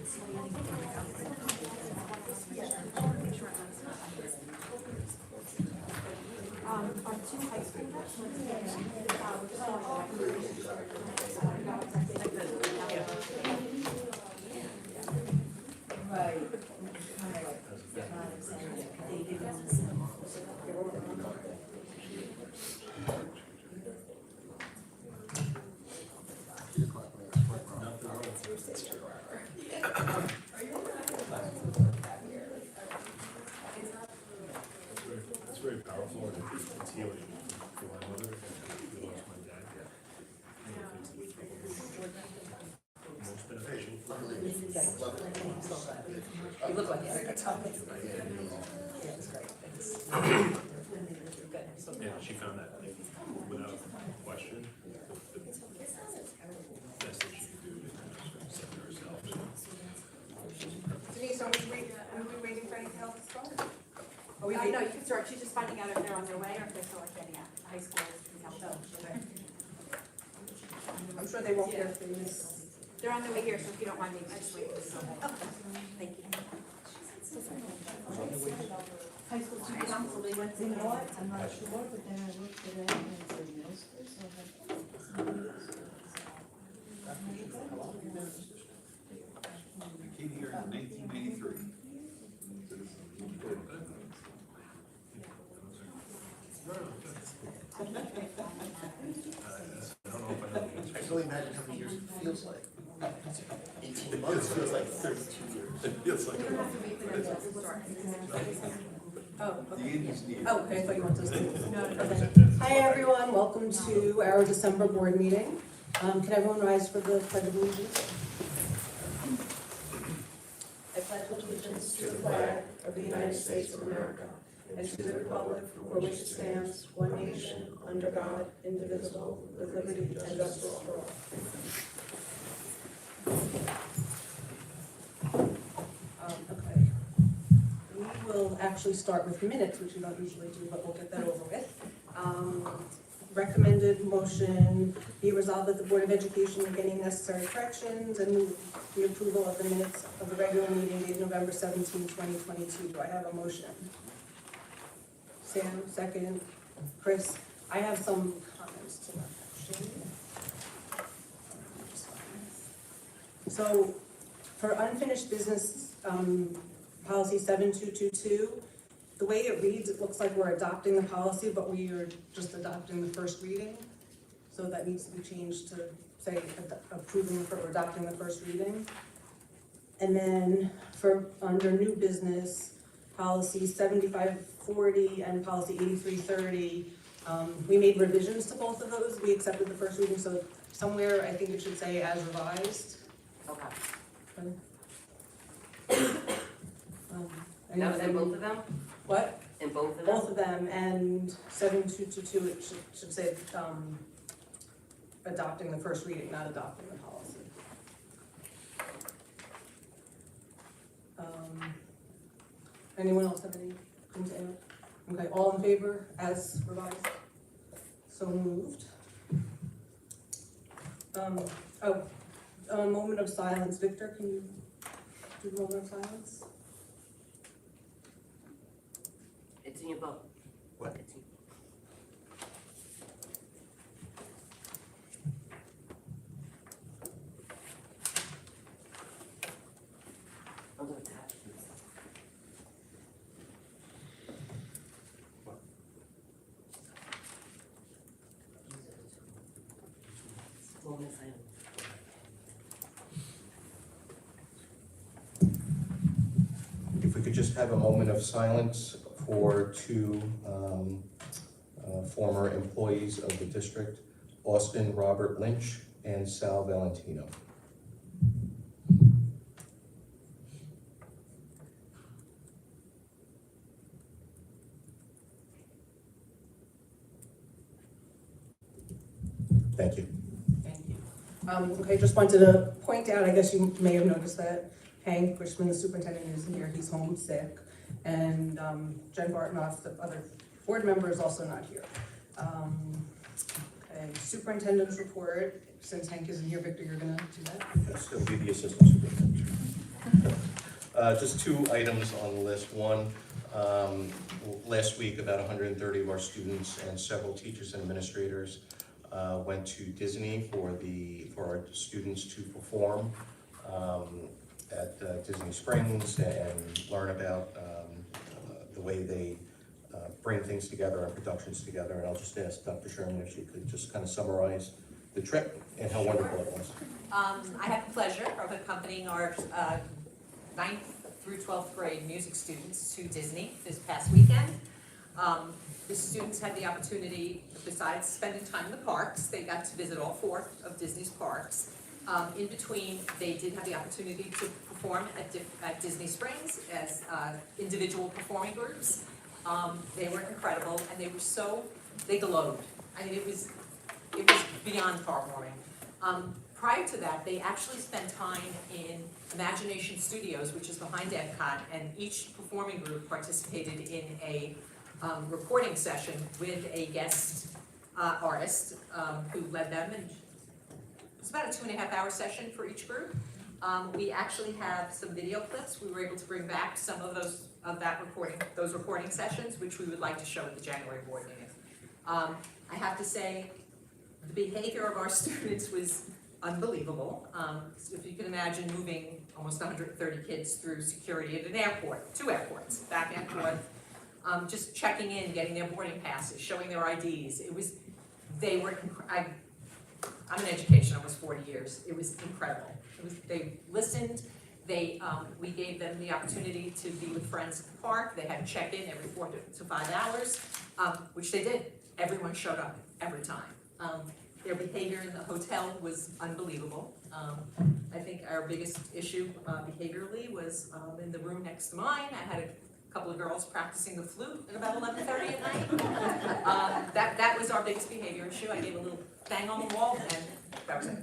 Our two high school reps went It's very powerful and it's healing for my mother and we lost my dad. Most beneficial. You look like you had a good time. Yeah, it was great, thanks. Yeah, she found that like, without question, the best thing she could do to kind of set herself. Denise, are we waiting for anything else to start? Are we no, waiting? you can start. She's just finding out if they're on their way or if they're still like getting out. High schoolers can help them. I'm sure they won't hear from this. They're on their way here, so if you don't mind, maybe just wait. Thank you. High school student council, they went to. You know what, I'm not sure, but then I looked at it and it's in middle school, so I came here in 1993. I can only imagine how many years it feels like. 18 months feels like 32 years. It feels like. Oh, The okay. Indians need it. Oh, okay, I thought you wanted to. No. Hi, everyone, welcome to our December board meeting. Can everyone rise for the pledge of allegiance? I pledge allegiance to the flag of the United States of America and to the republic for which it stands, one nation, under God, indivisible, with liberty and justice for all. Okay. We will actually start with minutes, which we don't usually do, but we'll get that over with. Recommended motion be resolved that the Board of Education make any necessary corrections and move the approval of the minutes of the regular meeting dated November 17, 2022. Do I have a motion? Sam, second. Chris, I have some comments to that, actually. So, for unfinished business, policy 7222, the way it reads, it looks like we're adopting the policy, but we are just adopting the first reading. So that needs to be changed to say approving or adopting the first reading. And then for under new business, policy 7540 and policy 8330, we made revisions to both of those. We accepted the first reading, so somewhere I think it should say as revised. Okay. And That was in both of them? What? In both of them? Both of them, and 7222, it should say, adopting the first reading, not adopting the policy. Anyone else have any concerns? Okay, all in favor as revised? So moved. A moment of silence. Victor, can you do a moment of silence? It's in your book. What? It's in- I'll do it that. Moment of silence. If we could just have a moment of silence for two former employees of the district, Austin Robert Lynch and Sal Valentino. Thank you. Thank you. Okay, just wanted to point out, I guess you may have noticed that Hank Richmond, the superintendent, isn't here, he's home sick. And Jen Bartnoff, the other board member, is also not here. Okay, superintendent's report, since Hank isn't here, Victor, you're gonna do that? Yes, it'll be the assistant superintendent. Just two items on the list. One, last week, about 130 of our students and several teachers and administrators went to Disney for our students to perform at Disney Springs and learn about the way they bring things together and productions together. And I'll just ask Dr. Sherman if she could just kind of summarize the trip and how wonderful it was. I had the pleasure of accompanying our 9th through 12th grade music students to Disney this past weekend. The students had the opportunity, besides spending time in the parks, they got to visit all 4 of Disney's parks. In between, they did have the opportunity to perform at Disney Springs as individual performing groups. They were incredible, and they glowed. I mean, it was beyond heartwarming. Prior to that, they actually spent time in Imagination Studios, which is behind Epcot, and each performing group participated in a recording session with a guest artist who led them, and it was about a 2.5-hour session for each group. We actually have some video clips. We were able to bring back some of those recording sessions, which we would like to show at the January board meeting. I have to say, the behavior of our students was unbelievable. If you can imagine moving almost 130 kids through security at an airport, 2 airports, back and forth, just checking in, getting their boarding passes, showing their IDs. I'm in education almost 40 years. It was incredible. They listened. We gave them the opportunity to be with friends at the park. They had to check in every 4 to 5 hours, which they did. Everyone showed up every time. Their behavior in the hotel was unbelievable. I think our biggest issue behaviorally was in the room next to mine. I had a couple of girls practicing the flute at about 11:30 at night. That was our biggest behavior issue. I gave a little bang on the wall, and that was it.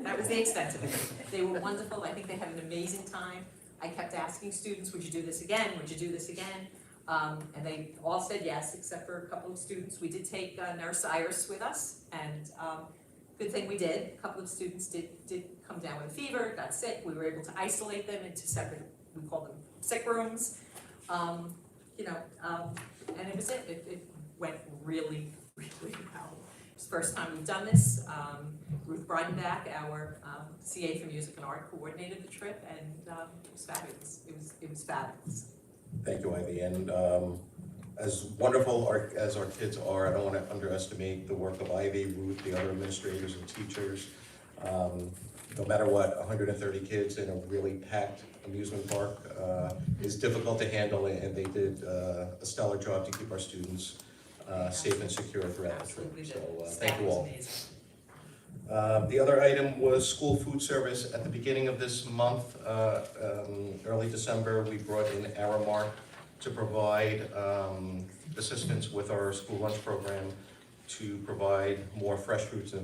That was the extent of it. They were wonderful. I think they had an amazing time. I kept asking students, would you do this again? Would you do this again? And they all said yes, except for a couple of students. We did take Nurse Iris with us, and good thing we did. A couple of students did come down with a fever, got sick. We were able to isolate them into separate, we call them sick rooms. And it was it. It went really, really well. It's the first time we've done this. Ruth Breidenbach, our CA for Music and Art, coordinated the trip, and it was fabulous. It was fabulous. Thank you, Ivy. And as wonderful as our kids are, I don't want to underestimate the work of Ivy, Ruth, the other administrators and teachers. No matter what, 130 kids in a really packed amusement park is difficult to handle, and they did a stellar job to keep our students safe and secure throughout the trip. Absolutely. So Staff thank you was all. amazing. The other item was school food service. At the beginning of this month, early December, we brought in Aramark to provide assistance with our school lunch program to provide more fresh fruits and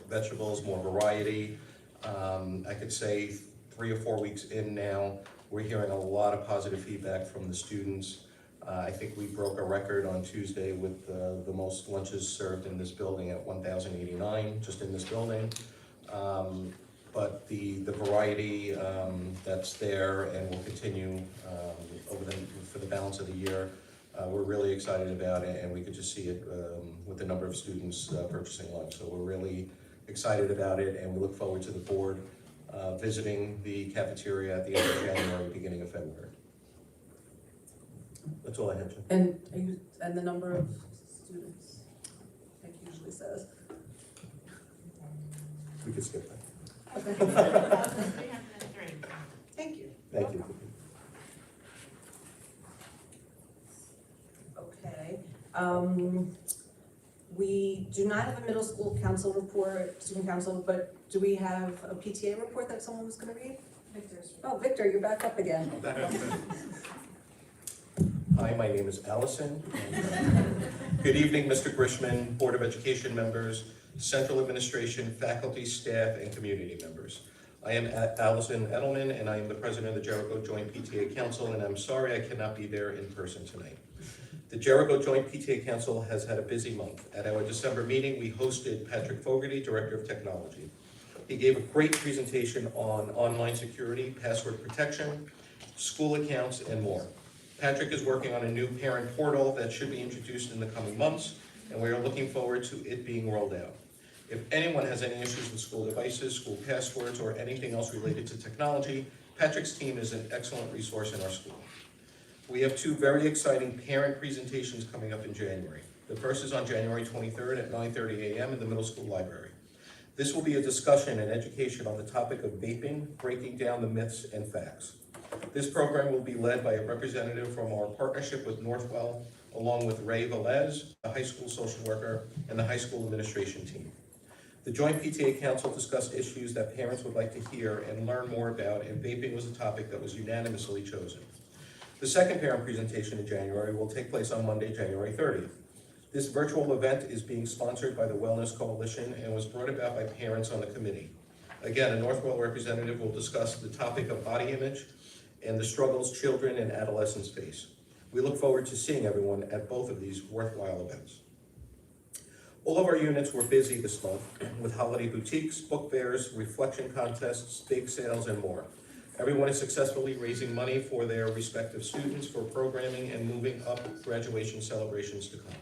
vegetables, more variety. I could say 3 or 4 weeks in now, we're hearing a lot of positive feedback from the students. I think we broke a record on Tuesday with the most lunches served in this building at 1,089, just in this building. But the variety that's there and will continue for the balance of the year, we're really excited about it, and we could just see it with the number of students purchasing lunch. So we're really excited about it, and we look forward to the board visiting the cafeteria at the end of January, beginning of February. That's all I had, Jim. And the number of students, like usually says. We could skip that. Okay. 303. Thank you. Thank you. Okay. We do not have a middle school council report, student council, but do we have a PTA report that someone was gonna read? Oh, Victor, you're back up again. Hi, my name is Allison. Good evening, Mr. Grishman, Board of Education members, Central Administration, faculty, staff, and community members. I am Allison Edelman, and I am the president of the Jericho Joint PTA Council, and I'm sorry I cannot be there in person tonight. The Jericho Joint PTA Council has had a busy month. At our December meeting, we hosted Patrick Fogarty, Director of Technology. He gave a great presentation on online security, password protection, school accounts, and more. Patrick is working on a new parent portal that should be introduced in the coming months, and we are looking forward to it being rolled out. If anyone has any issues with school devices, school passwords, or anything else related to technology, Patrick's team is an excellent resource in our school. We have two very exciting parent presentations coming up in January. The first is on January 23rd at 9:30 a.m. in the middle school library. This will be a discussion and education on the topic of vaping, breaking down the myths and facts. This program will be led by a representative from our partnership with Northwell, along with Ray Velez, the high school social worker, and the high school administration team. The Joint PTA Council discussed issues that parents would like to hear and learn more about, and vaping was a topic that was unanimously chosen. The second parent presentation in January will take place on Monday, January 30th. This virtual event is being sponsored by the Wellness Coalition and was brought about by parents on the committee. Again, a Northwell representative will discuss the topic of body image and the struggles children and adolescents face. We look forward to seeing everyone at both of these worthwhile events. All of our units were busy this month with holiday boutiques, book fairs, reflection contests, bake sales, and more. Everyone is successfully raising money for their respective students for programming and moving up graduation celebrations to come.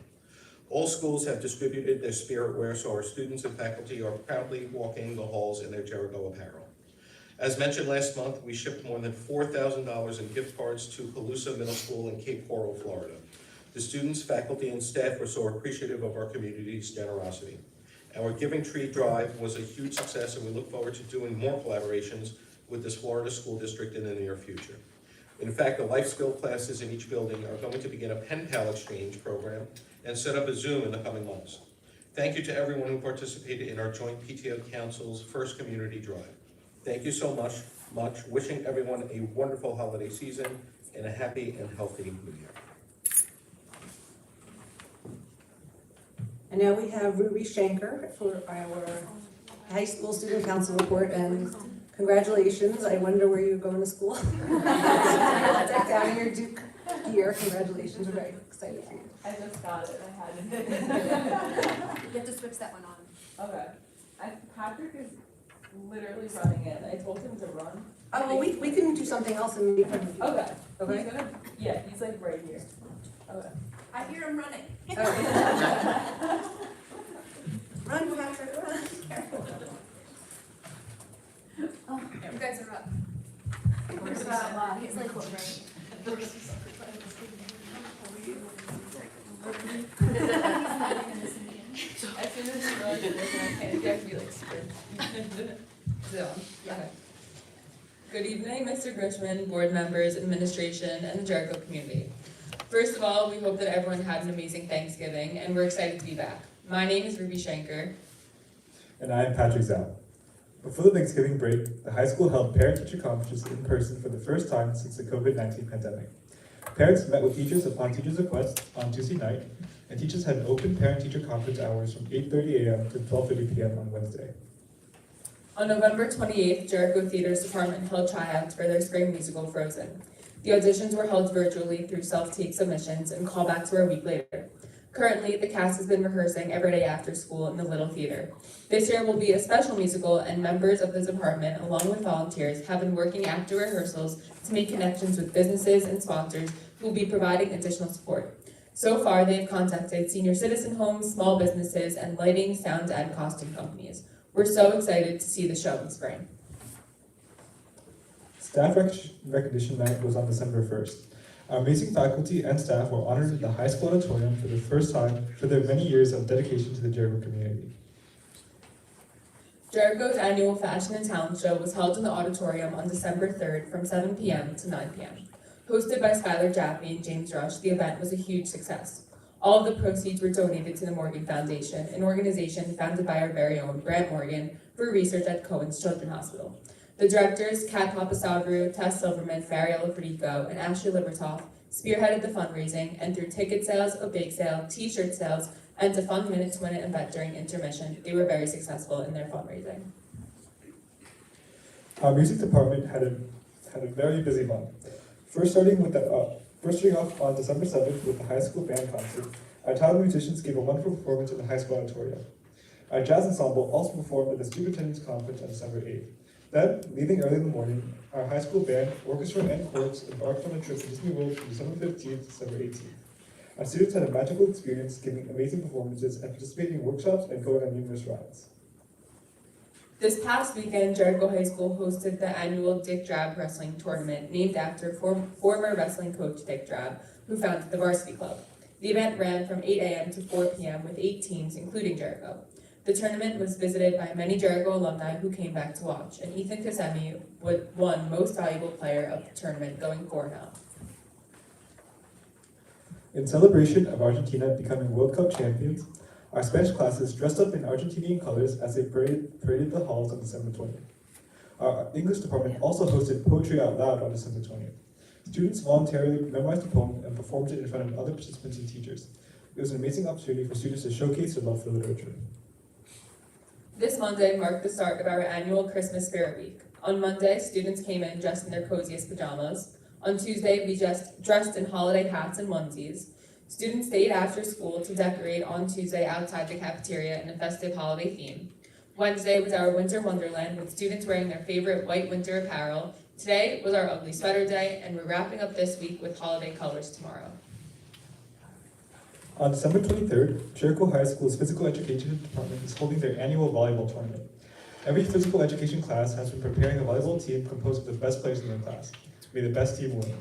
All schools have distributed their spirit wear, so our students and faculty are proudly walking the halls in their Jericho apparel. As mentioned last month, we shipped more than $4,000 in gift cards to Calusa Middle School in Cape Coral, Florida. The students, faculty, and staff were so appreciative of our community's generosity. Our Giving Tree Drive was a huge success, and we look forward to doing more collaborations with this Florida school district in the near future. In fact, the life skill classes in each building are going to begin a pen pal exchange program and set up a Zoom in the coming months. Thank you to everyone who participated in our Joint PTO Council's first community drive. Thank you so much. Wishing everyone a wonderful holiday season and a happy and healthy new year. And now we have Ruby Shanker for our high school student council report, and congratulations. I wonder where you're going to school. Decked out in your Duke gear. Congratulations. We're very excited for you. I just got it. I had it. You have to switch that one on. Okay. Patrick is literally running in. I told him to run. Oh, well, we can do something else and be friendly. Okay. Okay. He's gonna, yeah, he's like right here. Okay. I hear him running. Run, Patrick, run. Oh, you guys are up. He's like, what, right? As soon as you run, you have to be like sprint. So, okay. Good evening, Mr. Grishman, board members, administration, and the Jericho community. First of all, we hope that everyone had an amazing Thanksgiving, and we're excited to be back. My name is Ruby Shanker. And I am Patrick Zhao. Before the Thanksgiving break, the high school held parent-teacher conferences in person for the first time since the COVID-19 pandemic. Parents met with teachers upon teachers' request on Tuesday night, and teachers had an open parent-teacher conference hours from 8:30 a.m. to 12:30 p.m. on Wednesday. On November 28th, Jericho Theater's department held tryouts for their spring musical, Frozen. The auditions were held virtually through self-tape submissions, and callbacks were a week later. Currently, the cast has been rehearsing every day after school in the Little Theater. This year will be a special musical, and members of the department, along with volunteers, have been working after rehearsals to make connections with businesses and sponsors who will be providing additional support. So far, they have contacted senior citizen homes, small businesses, and lighting, sound, and costume companies. We're so excited to see the show in spring. Staff Recognition Night was on December 1st. Our amazing faculty and staff were honored in the high school auditorium for the first time for their many years of dedication to the Jericho community. Jericho's annual Fashion and Talent Show was held in the auditorium on December 3rd from 7 p.m. to 9 p.m. Hosted by Skylar Jaffe and James Rush, the event was a huge success. All of the proceeds were donated to the Morgan Foundation, an organization founded by our very own Grant Morgan for research at Cohen's Children's Hospital. The directors, Kat Papasavru, Tess Silverman, Fariella Frico, and Ashley Libertoff, spearheaded the fundraising, and through ticket sales, a bake sale, t-shirt sales, and to fund Minute to Minute event during intermission, they were very successful in their fundraising. Our music department had a very busy month. First starting off on December 7th with the high school band concert, our talented musicians gave a wonderful performance in the high school auditorium. Our jazz ensemble also performed at the Superintendent's Conference on December 8th. Then, leaving early in the morning, our high school band, orchestra, and chorus embarked on a trip to Disney World from December 15th to December 18th. Our students had a magical experience, giving amazing performances and participating in workshops and going on numerous rides. This past weekend, Jericho High School hosted the annual Dick Drab Wrestling Tournament, named after former wrestling coach Dick Drab, who founded the Varsity Club. The event ran from 8 a.m. to 4 p.m. with 8 teams, including Jericho. The tournament was visited by many Jericho alumni who came back to watch, and Ethan Kasemi won Most Valuable Player of the tournament, going 4-0. In celebration of Argentina becoming World Cup champions, our Spanish classes dressed up in Argentinian colors as they paraded the halls on December 20th. Our English department also hosted Poetry Out Loud on December 20th. Students voluntarily memorized a poem and performed it in front of other participants and teachers. It was an amazing opportunity for students to showcase their love for literature. This Monday marked the start of our annual Christmas Spirit Week. On Monday, students came in dressed in their coziest pajamas. On Tuesday, we just dressed in holiday hats and onesies. Students stayed after school to decorate on Tuesday outside the cafeteria in a festive holiday theme. Wednesday was our Winter Wonderland with students wearing their favorite white winter apparel. Today was our Ugly Sweater Day, and we're wrapping up this week with holiday colors tomorrow. On December 23rd, Jericho High School's Physical Education Department is holding their annual volleyball tournament. Every physical education class has been preparing a volleyball team composed of the best players in their class. May the best team win.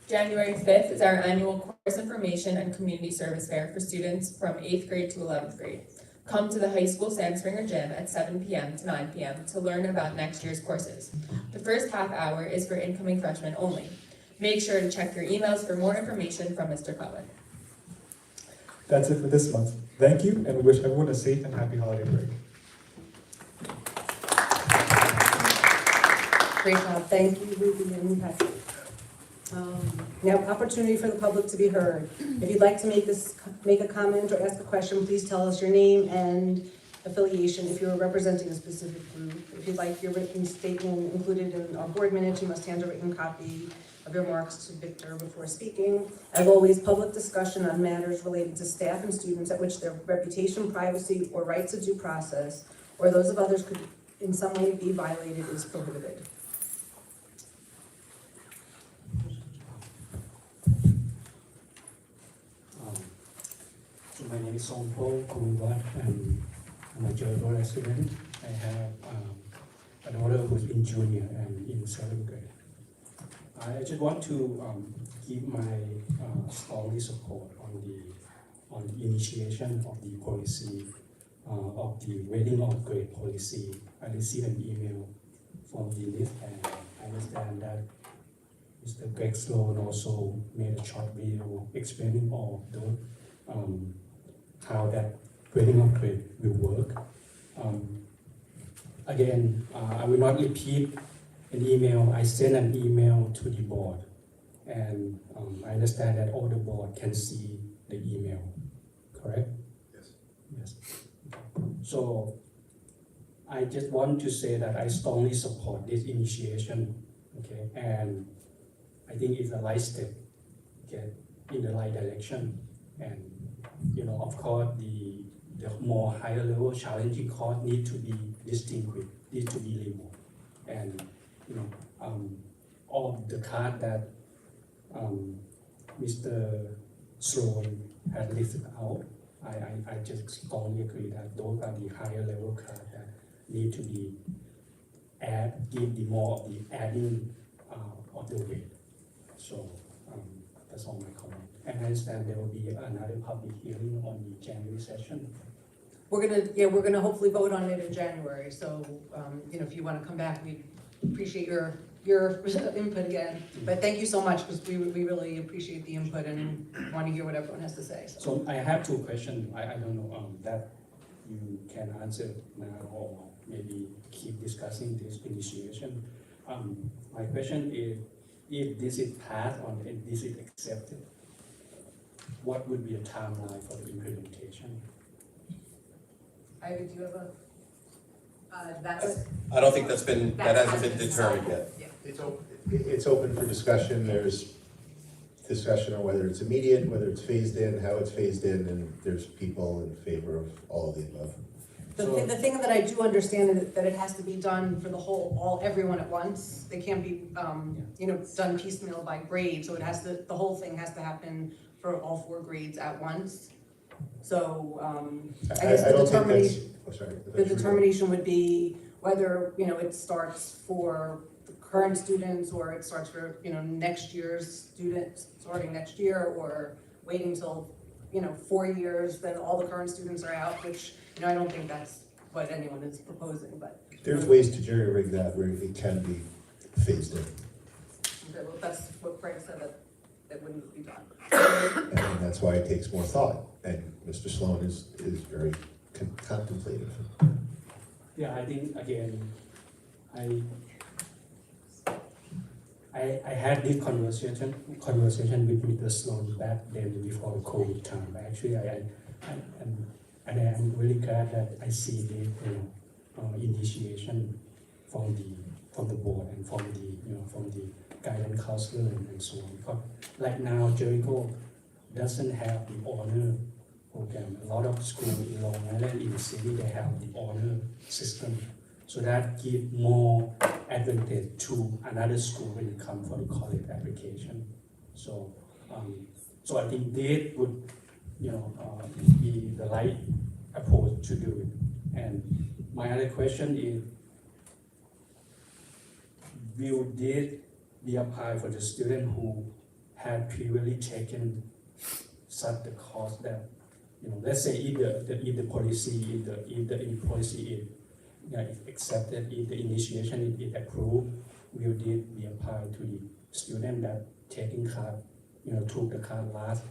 January 5th is our annual course information and community service fair for students from 8th grade to 11th grade. Come to the high school Sam Springer Gym at 7 p.m. to 9 p.m. to learn about next year's courses. The first half hour is for incoming freshmen only. Make sure to check your emails for more information from Mr. Cohen. That's it for this month. Thank you, and we wish everyone a safe and happy holiday break. Great job, thank you, Ruby and Patrick. Now, opportunity for the public to be heard. If you'd like to make a comment or ask a question, please tell us your name and affiliation if you're representing a specific group. If you'd like your written statement included in our board minutes, you must hand a written copy of your remarks to Victor before speaking. As always, public discussion on matters related to staff and students at which their reputation, privacy, or rights of due process, or those of others could in some way be violated is prohibited. So my name is Songpo Kumwat, and I'm a Jericho resident. I have a daughter who's in junior and in 7th grade. I just want to give my strongly support on the initiation of the policy of the weighting of grade policy. I received an email from the list, and I understand that Mr. Greg Sloan also made a short video explaining all of the how that grading of grade will work. Again, I will not repeat an email. I sent an email to the board, and I understand that all the board can see the email, correct? Yes. Yes. So I just want to say that I strongly support this initiation, okay? And I think it's the right step, okay, in the right direction. And of course, the more higher level challenging course need to be distinguished, need to be removed. And all of the cards that Mr. Sloan had listed out, I just strongly agree that those are the higher level cards that need to be give the more of the adding of the weight. So that's all my comment. And I understand there will be another public hearing on the January session. We're gonna hopefully vote on it in January, so, if you wanna come back, we appreciate your input again. But thank you so much, because we really appreciate the input and want to hear what everyone has to say, so. So I have two questions. I don't know that you can answer now or maybe keep discussing this initiation. My question is, if this is passed or if this is accepted, what would be a timeline for the implementation? Ivy, do you have a, that's. I don't think that hasn't been determined decided. yet. Yeah. It's open for discussion. There's discussion on whether it's immediate, whether it's phased in, how it's phased in, and there's people in favor of all of the above. The thing that I do understand is that it has to be done for the whole, everyone at once. They can't be, done piecemeal by grade, so the whole thing has to happen for all 4 grades at once. So, I guess I the don't think that's, determination, oh, sorry. the determination would be whether, it starts for the current students, or it starts for, next year's students, starting next year, or waiting till, 4 years, then all the current students are out, which, I don't think that's what anyone is proposing, but. There's ways to jerry-rig that where it can be phased in, Okay, well, that's what Craig said, that it wouldn't be done. and that's why it takes more thought, and Mr. Sloan is very contemplative. Yeah, I think again, I had this conversation with Mr. Sloan back then before the COVID time. Actually, I'm really glad that I see the initiation from the board and from the guidance counselor and so on. Because like now, Jericho doesn't have the honor program. A lot of schools in Long Island, in the city, they have the honor system. So that gives more advantage to another school when it comes for the college application. So, so I think that would, be the right approach to do it. And my other question is, will this be applied for the student who had previously taken such a course that, let's say if the policy is accepted, if the initiation is approved, will this be applied to the student that taking class, took the class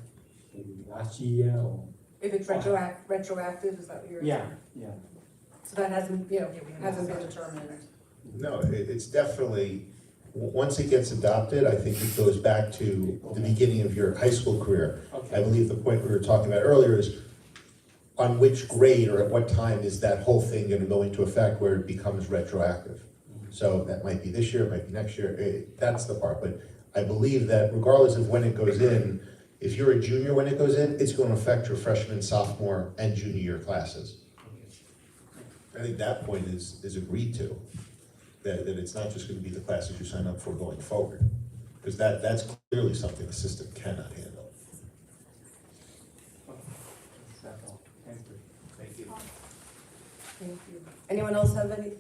last year or? If it's retroactive, is that what you're saying? Yeah. So that hasn't been determined. No, it's definitely, once it gets adopted, I think it goes back to the beginning of your high school career. Okay. I believe the point we were talking about earlier is on which grade or at what time is that whole thing gonna go into effect where it becomes retroactive? So that might be this year, it might be next year, that's the part, but I believe that regardless of when it goes in, if you're a junior when it goes in, it's gonna affect your freshman, sophomore, and junior year classes. I think that point is agreed to, that it's not just gonna be the classes you sign up for going forward, because that's clearly something the system cannot handle. That's all. Thank you. Thank you. Thank you. Anyone else have any?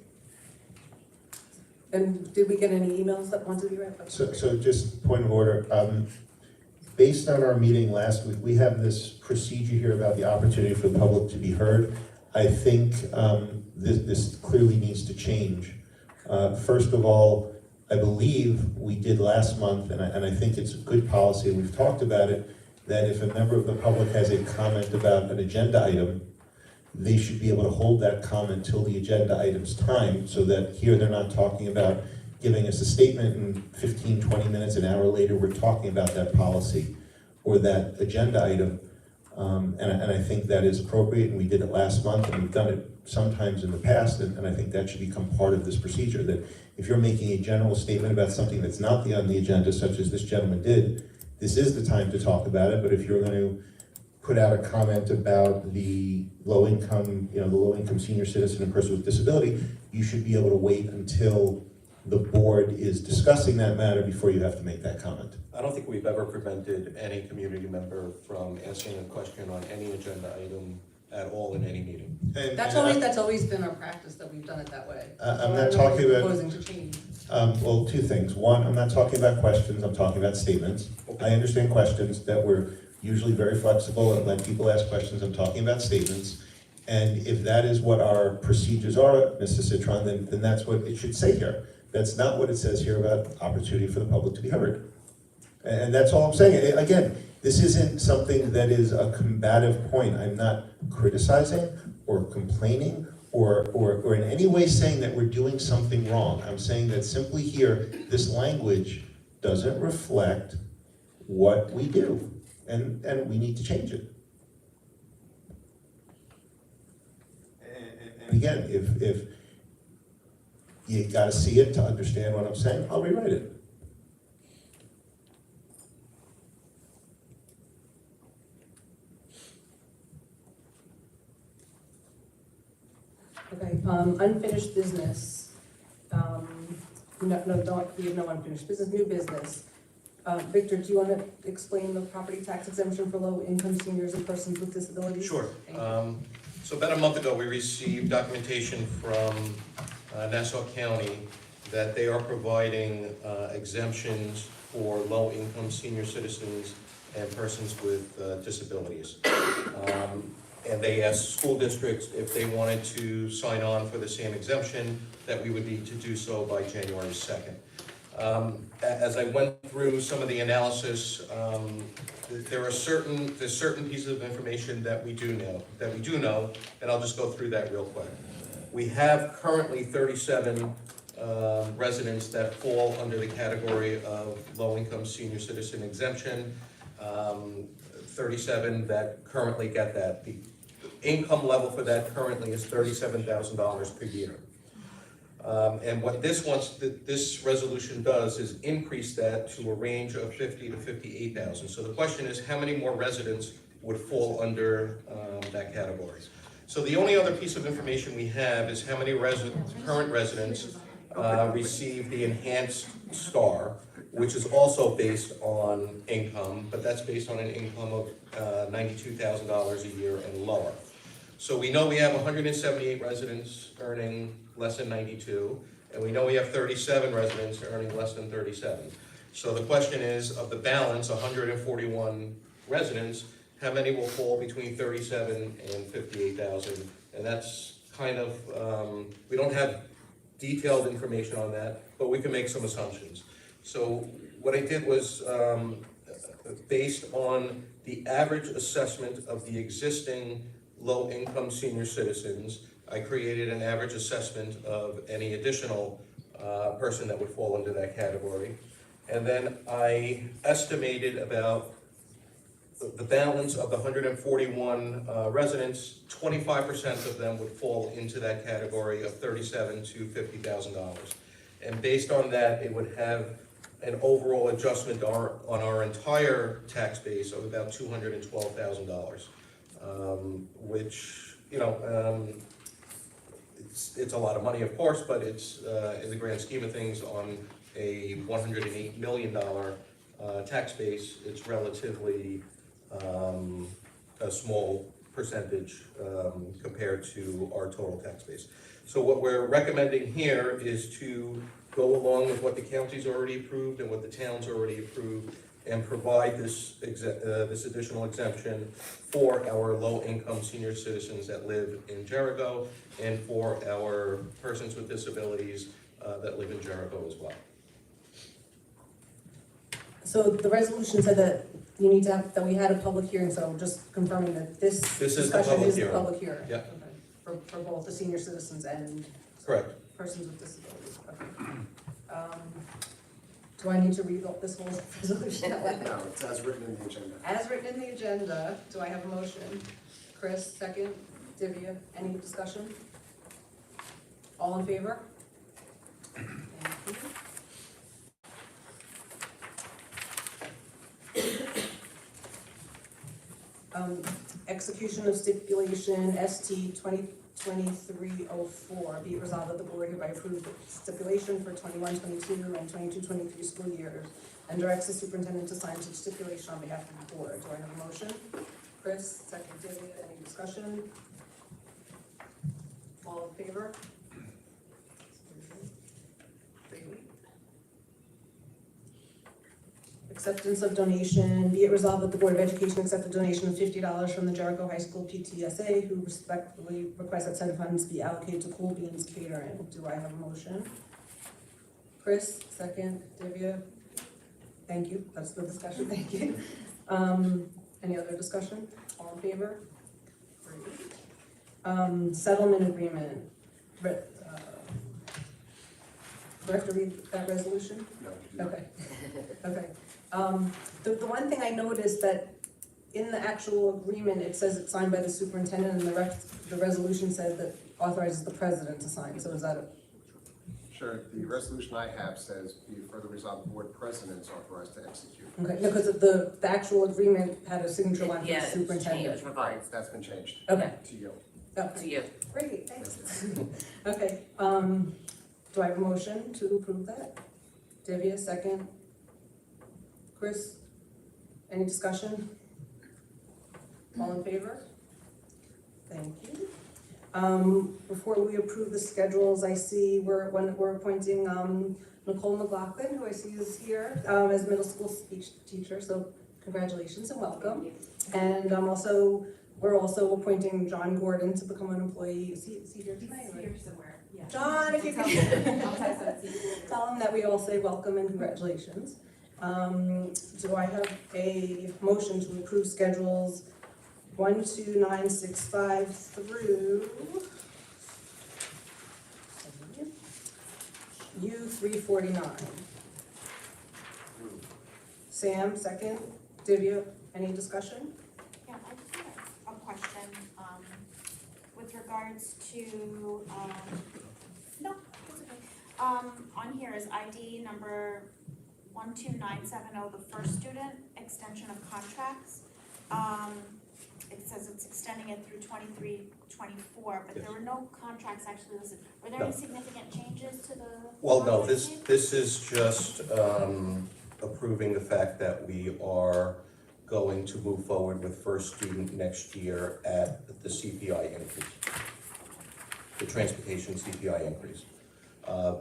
And did we get any emails that wanted to be read? So just point of order, based on our meeting last week, we have this procedure here about the opportunity for the public to be heard. I think this clearly needs to change. First of all, I believe we did last month, and I think it's a good policy, we've talked about it, that if a member of the public has a comment about an agenda item, they should be able to hold that comment till the agenda item's time, so that here they're not talking about giving us a statement in 15, 20 minutes, an hour later, we're talking about that policy or that agenda item. And I think that is appropriate, and we did it last month, and we've done it sometimes in the past, and I think that should become part of this procedure, that if you're making a general statement about something that's not on the agenda, such as this gentleman did, this is the time to talk about it, but if you're going to put out a comment about the low-income, the low-income senior citizen and person with disability, you should be able to wait until the board is discussing that matter before you have to make that comment. I don't think we've ever prevented any community member from asking a question on any agenda item at all in any meeting. That's always been our practice, that we've done it that way. I'm not talking about. Proposing to change. Well, two things. One, I'm not talking about questions, I'm talking about statements. I understand questions, that we're usually very flexible and let people ask questions. I'm talking about statements. And if that is what our procedures are, Mr. Citron, then that's what it should say here. That's not what it says here about opportunity for the public to be heard. And that's all I'm saying. Again, this isn't something that is a combative point. I'm not criticizing or complaining or in any way saying that we're doing something wrong. I'm saying that simply here, this language doesn't reflect what we do, and we need to change it. And again, if you gotta see it to understand what I'm saying, I'll rewrite it. Unfinished business. No, we have no unfinished business, new business. Victor, do you want to explain the property tax exemption for low-income seniors and persons with disabilities? Sure. Thank you. So about a month ago, we received documentation from Nassau County that they are providing exemptions for low-income senior citizens and persons with disabilities. And they asked school districts if they wanted to sign on for the same exemption, that we would need to do so by January 2nd. As I went through some of the analysis, there's certain pieces of information that we do know, and I'll just go through that real quick. We have currently 37 residents that fall under the category of low-income senior citizen exemption, 37 that currently get that. The income level for that currently is $37,000 per year. And what this resolution does is increase that to a range of 50 to 58,000. So the question is, how many more residents would fall under that category? So the only other piece of information we have is how many current residents receive the enhanced STAR, which is also based on income, but that's based on an income of $92,000 a year and lower. So we know we have 178 residents earning less than 92, and we know we have 37 residents earning less than 37. So the question is, of the balance, 141 residents, how many will fall between 37 and 58,000? And that's kind of, we don't have detailed information on that, but we can make some assumptions. So what I did was, based on the average assessment of the existing low-income senior citizens, I created an average assessment of any additional person that would fall under that category. And then I estimated about the balance of the 141 residents, 25% of them would fall into that category of $37,000 to $50,000. And based on that, it would have an overall adjustment on our entire tax base of about $212,000, which, you know, it's a lot of money, of course, but it's, in the grand scheme of things, on a $108 million tax base, it's relatively a small percentage compared to our total tax base. So what we're recommending here is to go along with what the county's already approved and what the town's already approved, and provide this additional exemption for our low-income senior citizens that live in Jericho, and for our persons with disabilities that live in Jericho as well. So the resolution said that you need to have, that we had a public hearing, so I'm just confirming that this This is the discussion public is the hearing. public hearing. Yeah. Okay. For both the senior citizens and Correct. persons with disabilities. Okay. Do I need to read this whole resolution? No, it's as written in the agenda. As written in the agenda, do I have a motion? Chris, second. Divya, any discussion? All in favor? Thank you. Execution of stipulation ST 2023-04. Be it resolved that the board hereby approves the stipulation for 21-22 and 22-23 school years, and directs the superintendent to sign such stipulation on behalf of the board. Do I have a motion? Chris, second. Divya, any discussion? All in favor? Acceptance of donation. Be it resolved that the Board of Education accept a donation of $50 from the Jericho High School PTSA, who respectfully request that said funds be allocated to Cool Beans Catering. Do I have a motion? Chris, second. Divya? Thank you. That's the discussion. Thank you. Any other discussion? All in favor? Great. Settlement agreement. Do I have to read that resolution? No. Okay. Okay. The one thing I noticed that in the actual agreement, it says it's signed by the superintendent, and the resolution says that authorizes the president to sign. So is that a? Sure, the resolution I have says, be it further resolved, the board president is authorized to execute. Okay, no, because the actual agreement had a signature line from the Yeah, it's superintendent. changed, revised. That's been changed. Okay. To you. To you. Great, thanks. Okay, do I have a motion to approve that? Divya, second. Chris, any discussion? All in favor? Thank you. Before we approve the schedules, I see we're appointing, Nicole McLaughlin, who I see is here, as middle school speech teacher, so congratulations and welcome. And we're also appointing John Gordon to become an employee. Is he here tonight? Here somewhere, yeah. John, if you could tell him that we all say welcome and congratulations. Do I have a motion to approve schedules 12965 through U349? Sam, second. Divya, any discussion? Yeah, I just have a question, with regards to, no, it's okay. On here is ID number 12970, the first student, extension of contracts. It says it's extending it through 23-24, but there were no contracts actually listed. Were there any significant changes to the? Well, no, contract this is just approving the fact that we are going to move forward with first student next year at the CPI increase, the transportation CPI increase.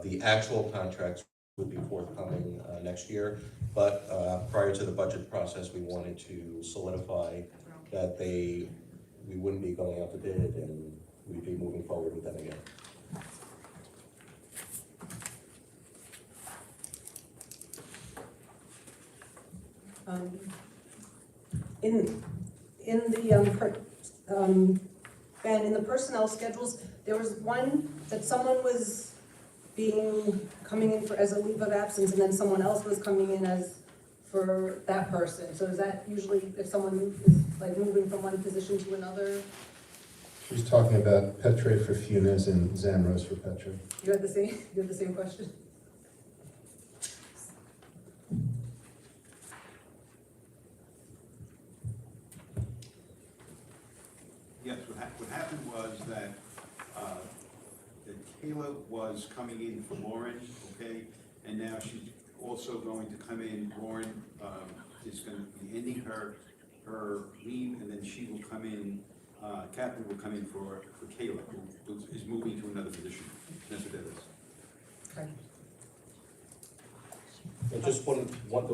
The actual contracts would be forthcoming next year, but prior to the budget process, we wanted to solidify that we wouldn't be going out to bid and we'd be moving forward with them again. Ben, in the personnel schedules, there was one that someone was coming in as a leave of absence, and then someone else was coming in for that person. So is that usually if someone is like moving from one position to another? She's talking about Petre for Funes and Zamrose for Petre. You had the same question? Yes, what happened was that Kayla was coming in for Lauren, okay? And now she's also going to come in, Lauren is going to be ending her leave, and then she will come in, Catherine will come in for Kayla, who is moving to another position. That's what that is. Okay. And just there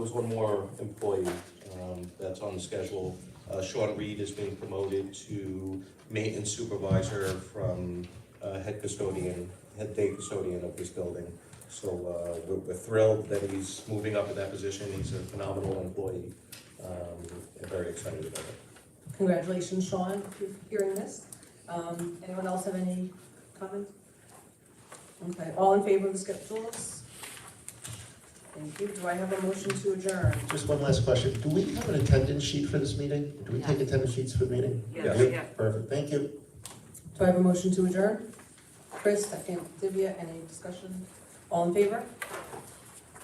was one more employee that's on the schedule. Sean Reed is being promoted to maintenance supervisor from head day custodian of this building. So we're thrilled that he's moving up in that position. He's a phenomenal employee, and very excited about it. Congratulations, Sean, if you're hearing this. Anyone else have any comments? Okay, all in favor of the schedules? Thank you. Do I have a motion to adjourn? Just one last question. Do we have an attendance sheet for this meeting? Do we take attendance sheets for the meeting? Yeah. Yep. Yeah. Perfect, thank you. Do I have a motion to adjourn? Chris, second. Divya, any discussion? All in favor?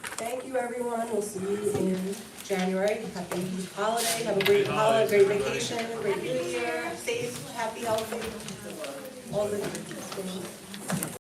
Thank you, everyone. We'll see you in January. Happy holiday. Have a great holiday, great vacation, great New Year. Safe, happy, healthy. All the things.